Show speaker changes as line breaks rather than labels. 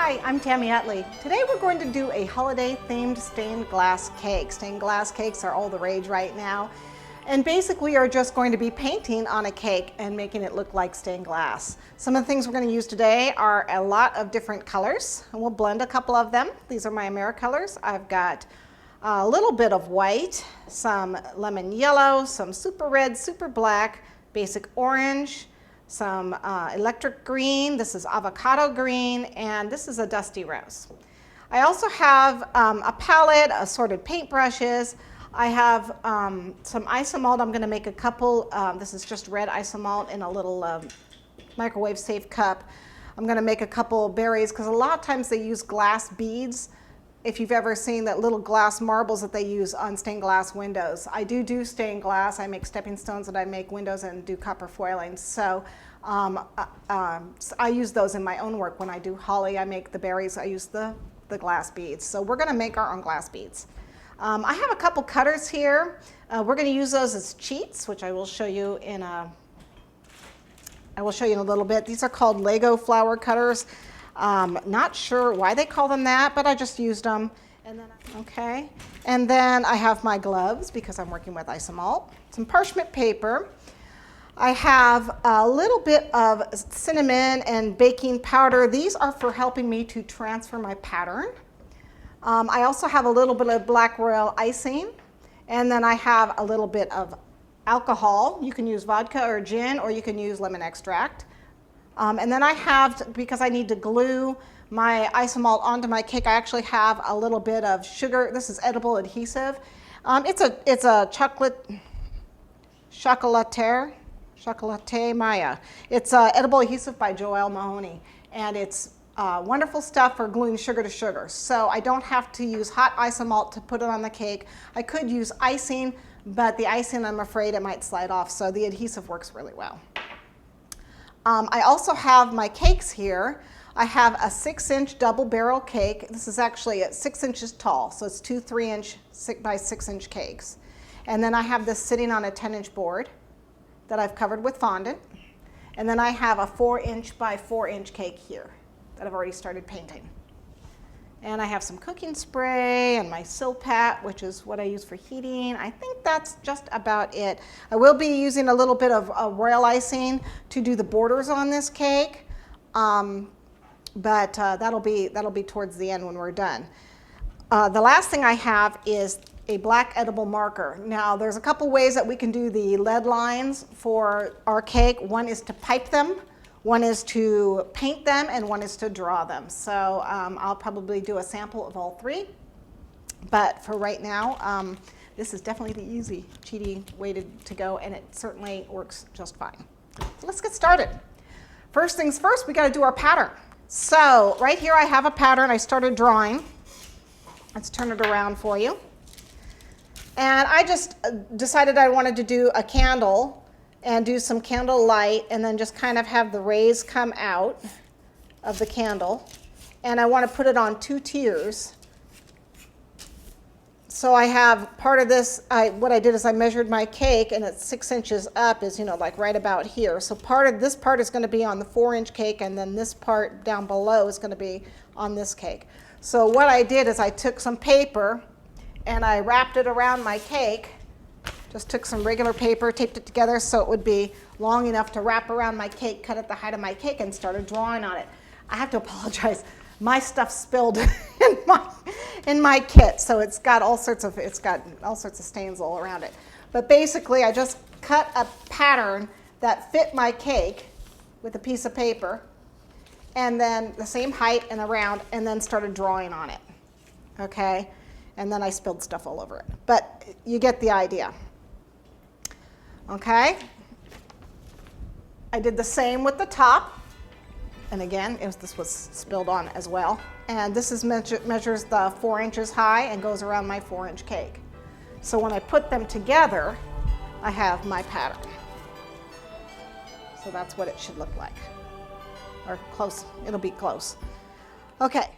Hi, I'm Tami Utley. Today we're going to do a holiday-themed stained glass cake. Stained glass cakes are all the rage right now. And basically are just going to be painting on a cake and making it look like stained glass. Some of the things we're going to use today are a lot of different colors, and we'll blend a couple of them. These are my Americolors. I've got a little bit of white, some lemon yellow, some super red, super black, basic orange, some electric green, this is avocado green, and this is a dusty rose. I also have a palette, assorted paintbrushes. I have some isomalt. I'm going to make a couple. This is just red isomalt in a little microwave safe cup. I'm going to make a couple berries because a lot of times they use glass beads. If you've ever seen that little glass marbles that they use on stained glass windows. I do stained glass. I make stepping stones and I make windows and do copper foiling. So I use those in my own work. When I do holly, I make the berries. I use the glass beads. So we're going to make our own glass beads. I have a couple cutters here. We're going to use those as cheats, which I will show you in a little bit. These are called Lego flower cutters. Not sure why they call them that, but I just used them. And then I have my gloves because I'm working with isomalt. Some parchment paper. I have a little bit of cinnamon and baking powder. These are for helping me to transfer my pattern. I also have a little bit of black royal icing, and then I have a little bit of alcohol. You can use vodka or gin, or you can use lemon extract. And then I have, because I need to glue my isomalt onto my cake, I actually have a little bit of sugar. This is edible adhesive. It's a chocolate Maya. It's edible adhesive by Joelle Mahoney, and it's wonderful stuff for gluing sugar to sugar. So I don't have to use hot isomalt to put it on the cake. I could use icing, but the icing, I'm afraid it might slide off, so the adhesive works really well. I also have my cakes here. I have a 6-inch double barrel cake. This is actually at 6 inches tall, so it's two 3-inch by 6-inch cakes. And then I have this sitting on a 10-inch board that I've covered with fondant. And then I have a 4-inch by 4-inch cake here that I've already started painting. And I have some cooking spray and my Silpat, which is what I use for heating. I think that's just about it. I will be using a little bit of royal icing to do the borders on this cake, but that'll be towards the end when we're done. The last thing I have is a black edible marker. Now there's a couple ways that we can do the lead lines for our cake. One is to pipe them. One is to paint them, and one is to draw them. So I'll probably do a sample of all three. But for right now, this is definitely the easy, cheaty way to go, and it certainly works just fine. So let's get started. First things first, we got to do our pattern. So right here I have a pattern I started drawing. Let's turn it around for you. And I just decided I wanted to do a candle and do some candle light, and then just kind of have the rays come out of the candle. And I want to put it on 2 tiers. So I have part of this, what I did is I measured my cake, and it's 6 inches up is, like right about here. So this part is going to be on the 4-inch cake, and then this part down below is going to be on this cake. So what I did is I took some paper and I wrapped it around my cake. Just took some regular paper, taped it together so it would be long enough to wrap around my cake, cut at the height of my cake, and started drawing on it. I have to apologize. My stuff spilled in my kit, so it's got all sorts of stains all around it. But basically, I just cut a pattern that fit my cake with a piece of paper, and then the same height and around, and then started drawing on it. Okay, and then I spilled stuff all over it. But you get the idea. Okay, I did the same with the top, and again, this was spilled on as well. And this measures the 4 inches high and goes around my 4-inch cake. So when I put them together, I have my pattern. So that's what it should look like, or close. It'll be close. Okay.